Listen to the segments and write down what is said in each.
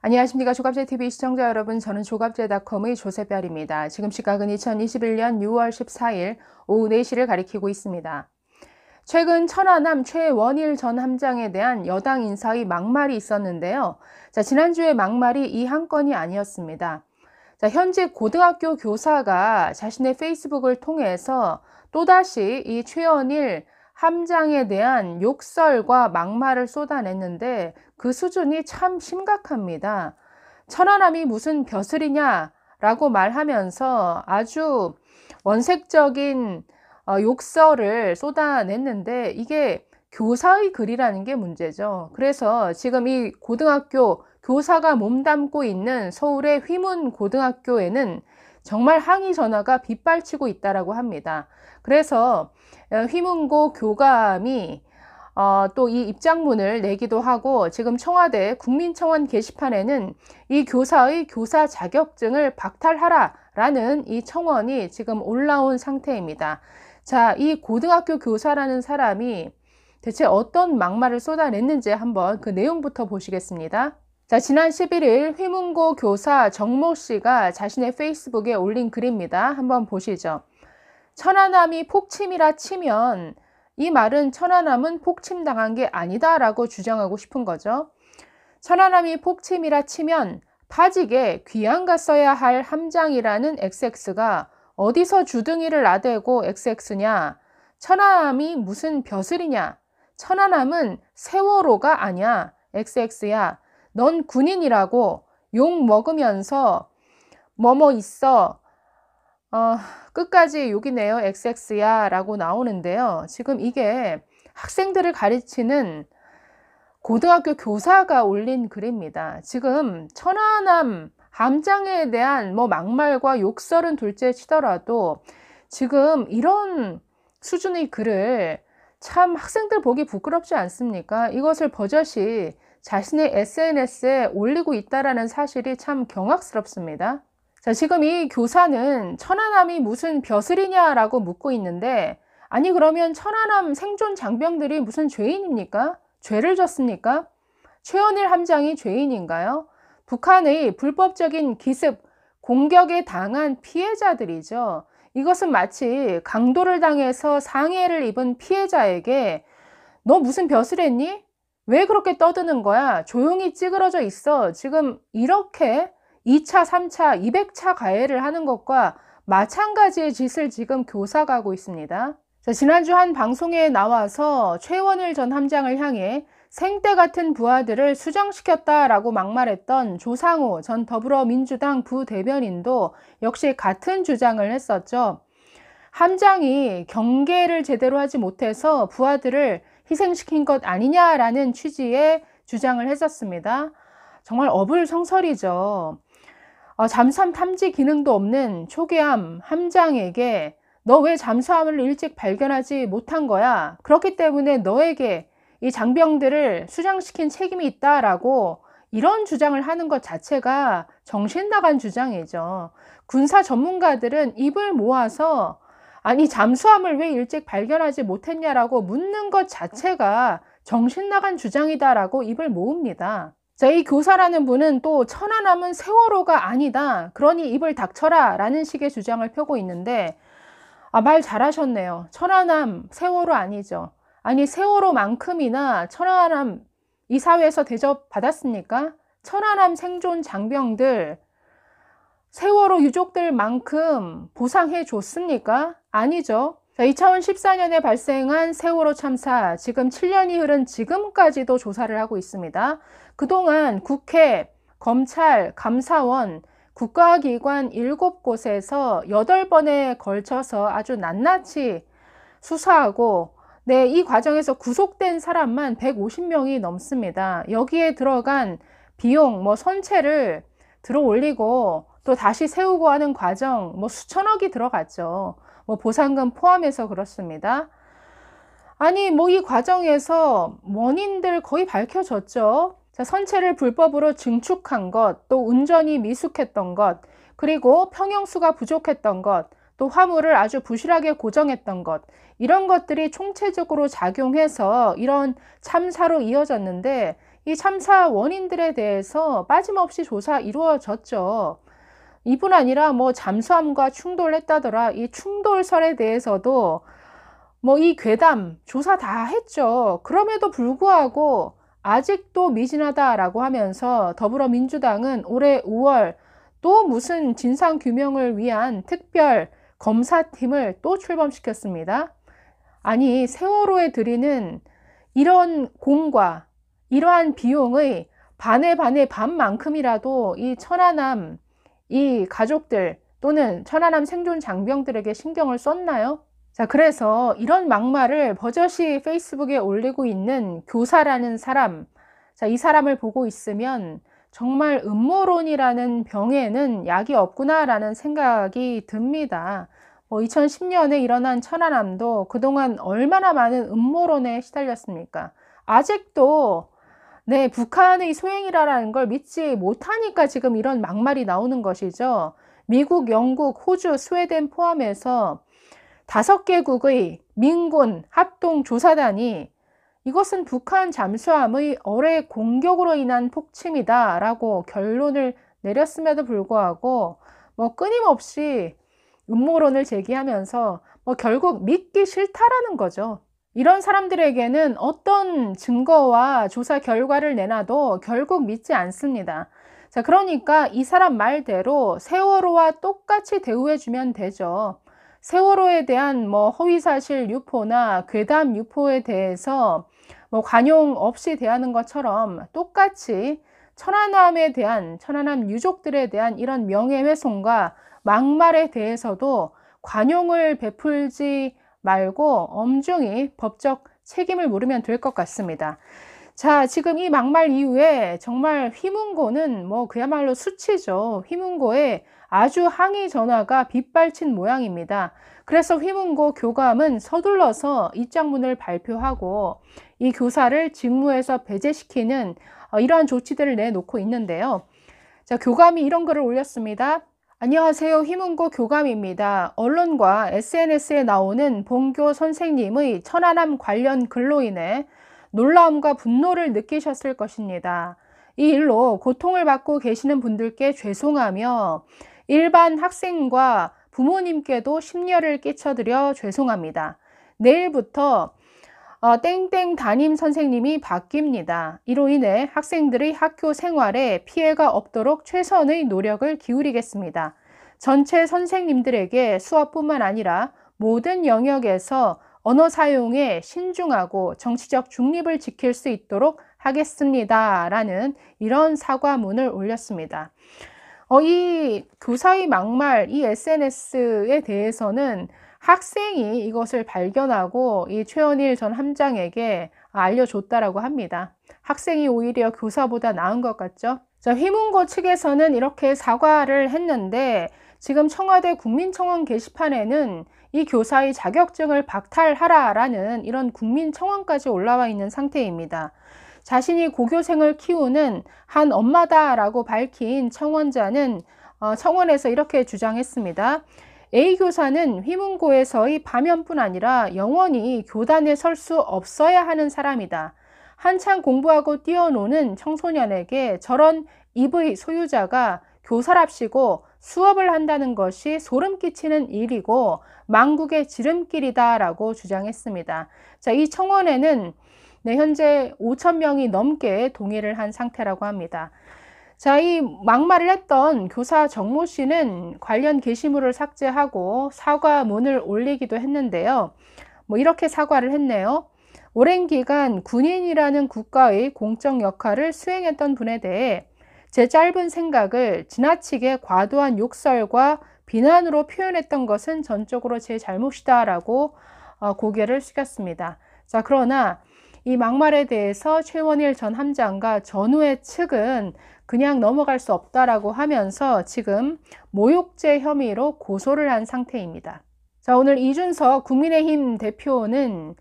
안녕하십니까. 조갑제TV 시청자 여러분, 저는 조갑제닷컴의 조세별입니다. 지금 시각은 2021년 6월 14일 오후 4시를 가리키고 있습니다. 최근 천안함 최원일 전 함장에 대한 여당 인사의 막말이 있었는데요. 지난주에 막말이 이 한 건이 아니었습니다. 현직 고등학교 교사가 자신의 페이스북을 통해서 또다시 이 최원일 함장에 대한 욕설과 막말을 쏟아냈는데 그 수준이 참 심각합니다. 천안함이 무슨 벼슬이냐라고 말하면서 아주 원색적인 욕설을 쏟아냈는데 이게 교사의 글이라는 게 문제죠. 그래서 지금 이 고등학교 교사가 몸담고 있는 서울의 휘문고등학교에는 정말 항의 전화가 빗발치고 있다라고 합니다. 그래서 휘문고 교감이 또 이 입장문을 내기도 하고 지금 청와대 국민청원 게시판에는 이 교사의 교사 자격증을 박탈하라 라는 이 청원이 지금 올라온 상태입니다. 자, 이 고등학교 교사라는 사람이 대체 어떤 막말을 쏟아냈는지 한번 그 내용부터 보시겠습니다. 자, 지난 11일 휘문고 교사 정모 씨가 자신의 페이스북에 올린 글입니다. 한번 보시죠. 천안함이 폭침이라 치면 이 말은 천안함은 폭침당한 게 아니다라고 주장하고 싶은 거죠. 천안함이 폭침이라 치면 파직에 귀양 갔어야 할 함장이라는 XX가 어디서 주둥이를 나대고 XX냐? 천안함이 무슨 벼슬이냐? 천안함은 세월호가 아니야. XX야. 넌 군인이라고 욕 먹으면서 뭐뭐 있어. 끝까지 욕이네요. XX야 라고 나오는데요. 지금 이게 학생들을 가르치는 고등학교 교사가 올린 글입니다. 지금 천안함 함장에 대한 막말과 욕설은 둘째 치더라도 지금 이런 수준의 글을 참 학생들 보기 부끄럽지 않습니까? 이것을 버젓이 자신의 SNS에 올리고 있다는 사실이 참 경악스럽습니다. 자, 지금 이 교사는 천안함이 무슨 벼슬이냐라고 묻고 있는데, 아니 그러면 천안함 생존 장병들이 무슨 죄인입니까? 죄를 졌습니까? 최원일 함장이 죄인인가요? 북한의 불법적인 기습, 공격에 당한 피해자들이죠. 이것은 마치 강도를 당해서 상해를 입은 피해자에게 너 무슨 벼슬 했니? 왜 그렇게 떠드는 거야? 조용히 찌그러져 있어. 지금 이렇게 2차, 3차, 200차 가해를 하는 것과 마찬가지의 짓을 지금 교사가 하고 있습니다. 자, 지난주 한 방송에 나와서 최원일 전 함장을 향해 생떼 같은 부하들을 수장시켰다라고 막말했던 조상우 전 더불어민주당 부대변인도 역시 같은 주장을 했었죠. 함장이 경계를 제대로 하지 못해서 부하들을 희생시킨 것 아니냐라는 취지의 주장을 했었습니다. 정말 어불성설이죠. 잠수함 탐지 기능도 없는 초계함 함장에게 너 왜 잠수함을 일찍 발견하지 못한 거야? 그렇기 때문에 너에게 이 장병들을 수장시킨 책임이 있다라고 이런 주장을 하는 것 자체가 정신 나간 주장이죠. 군사 전문가들은 입을 모아서 아니 잠수함을 왜 일찍 발견하지 못했냐라고 묻는 것 자체가 정신 나간 주장이다라고 입을 모읍니다. 자, 이 교사라는 분은 또 천안함은 세월호가 아니다. 그러니 입을 닥쳐라 라는 식의 주장을 펴고 있는데 말 잘하셨네요. 천안함 세월호 아니죠. 아니 세월호만큼이나 천안함 이 사회에서 대접받았습니까? 천안함 생존 장병들 세월호 유족들만큼 보상해 줬습니까? 아니죠. 자, 2014년에 발생한 세월호 참사, 지금 7년이 흐른 지금까지도 조사를 하고 있습니다. 그동안 국회, 검찰, 감사원, 국가기관 7곳에서 8번에 걸쳐서 아주 낱낱이 수사하고 이 과정에서 구속된 사람만 150명이 넘습니다. 여기에 들어간 비용, 선체를 들어 올리고 또 다시 세우고 하는 과정, 수천억이 들어갔죠. 보상금 포함해서 그렇습니다. 아니, 이 과정에서 원인들 거의 밝혀졌죠. 자, 선체를 불법으로 증축한 것, 또 운전이 미숙했던 것, 그리고 평형수가 부족했던 것, 또 화물을 아주 부실하게 고정했던 것, 이런 것들이 총체적으로 작용해서 이런 참사로 이어졌는데 이 참사 원인들에 대해서 빠짐없이 조사 이루어졌죠. 이뿐 아니라 뭐 잠수함과 충돌했다더라 이 충돌설에 대해서도 뭐 이 괴담 조사 다 했죠. 그럼에도 불구하고 아직도 미진하다라고 하면서 더불어민주당은 올해 5월 또 무슨 진상규명을 위한 특별 검사팀을 또 출범시켰습니다. 아니, 세월호에 들이는 이런 공과 이러한 비용의 반의 반만큼이라도 이 천안함, 이 가족들 또는 천안함 생존 장병들에게 신경을 썼나요? 자, 그래서 이런 막말을 버젓이 페이스북에 올리고 있는 교사라는 사람, 자, 이 사람을 보고 있으면 정말 음모론이라는 병에는 약이 없구나라는 생각이 듭니다. 2010년에 일어난 천안함도 그동안 얼마나 많은 음모론에 시달렸습니까? 아직도 네, 북한의 소행이라는 걸 믿지 못하니까 지금 이런 막말이 나오는 것이죠. 미국, 영국, 호주, 스웨덴 포함해서 5개국의 민군 합동조사단이 이것은 북한 잠수함의 어뢰 공격으로 인한 폭침이다 라고 결론을 내렸음에도 불구하고 끊임없이 음모론을 제기하면서 결국 믿기 싫다라는 거죠. 이런 사람들에게는 어떤 증거와 조사 결과를 내놔도 결국 믿지 않습니다. 자, 그러니까 이 사람 말대로 세월호와 똑같이 대우해주면 되죠. 세월호에 대한 허위사실 유포나 괴담 유포에 대해서 관용 없이 대하는 것처럼 똑같이 천안함에 대한, 천안함 유족들에 대한 이런 명예훼손과 막말에 대해서도 관용을 베풀지 말고 엄중히 법적 책임을 물으면 될 것 같습니다. 자, 지금 이 막말 이후에 정말 휘문고는 그야말로 수치죠. 휘문고에 아주 항의 전화가 빗발친 모양입니다. 그래서 휘문고 교감은 서둘러서 입장문을 발표하고 이 교사를 직무에서 배제시키는 이러한 조치들을 내놓고 있는데요. 자, 교감이 이런 글을 올렸습니다. 안녕하세요. 휘문고 교감입니다. 언론과 SNS에 나오는 본교 선생님의 천안함 관련 글로 인해 놀라움과 분노를 느끼셨을 것입니다. 이 일로 고통을 받고 계시는 분들께 죄송하며 일반 학생과 부모님께도 심려를 끼쳐드려 죄송합니다. 내일부터 땡땡 담임 선생님이 바뀝니다. 이로 인해 학생들의 학교 생활에 피해가 없도록 최선의 노력을 기울이겠습니다. 전체 선생님들에게 수업뿐만 아니라 모든 영역에서 언어 사용에 신중하고 정치적 중립을 지킬 수 있도록 하겠습니다. 라는 이런 사과문을 올렸습니다. 이 교사의 막말, 이 SNS에 대해서는 학생이 이것을 발견하고 이 최원일 전 함장에게 알려줬다라고 합니다. 학생이 오히려 교사보다 나은 것 같죠? 자, 휘문고 측에서는 이렇게 사과를 했는데 지금 청와대 국민청원 게시판에는 이 교사의 자격증을 박탈하라라는 이런 국민청원까지 올라와 있는 상태입니다. 자신이 고교생을 키우는 한 엄마다라고 밝힌 청원자는 청원에서 이렇게 주장했습니다. A 교사는 휘문고에서의 파면뿐 아니라 영원히 교단에 설 수 없어야 하는 사람이다. 한창 공부하고 뛰어노는 청소년에게 저런 입의 소유자가 교사랍시고 수업을 한다는 것이 소름 끼치는 일이고 망국의 지름길이다라고 주장했습니다. 자, 이 청원에는 현재 5,000명이 넘게 동의를 한 상태라고 합니다. 자, 이 막말을 했던 교사 정모 씨는 관련 게시물을 삭제하고 사과문을 올리기도 했는데요. 이렇게 사과를 했네요. 오랜 기간 군인이라는 국가의 공적 역할을 수행했던 분에 대해 제 짧은 생각을 지나치게 과도한 욕설과 비난으로 표현했던 것은 전적으로 제 잘못이다라고 고개를 숙였습니다. 자, 그러나 이 막말에 대해서 최원일 전 함장과 전우회 측은 그냥 넘어갈 수 없다라고 하면서 지금 모욕죄 혐의로 고소를 한 상태입니다. 자, 오늘 이준석 국민의힘 대표는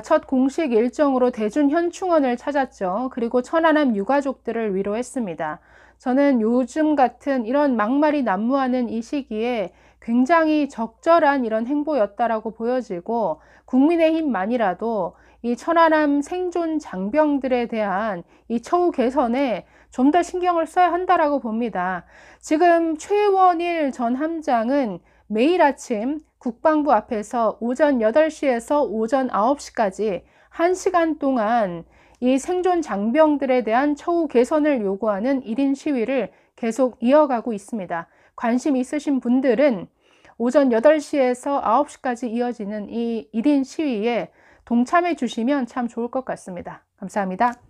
첫 공식 일정으로 대준 현충원을 찾았죠. 그리고 천안함 유가족들을 위로했습니다. 저는 요즘 같은 이런 막말이 난무하는 이 시기에 굉장히 적절한 이런 행보였다라고 보여지고 국민의힘만이라도 이 천안함 생존 장병들에 대한 이 처우 개선에 좀 더 신경을 써야 한다라고 봅니다. 지금 최원일 전 함장은 매일 아침 국방부 앞에서 오전 8시에서 오전 9시까지 1시간 동안 이 생존 장병들에 대한 처우 개선을 요구하는 1인 시위를 계속 이어가고 있습니다. 관심 있으신 분들은 오전 8시에서 9시까지 이어지는 이 1인 시위에 동참해 주시면 참 좋을 것 같습니다. 감사합니다.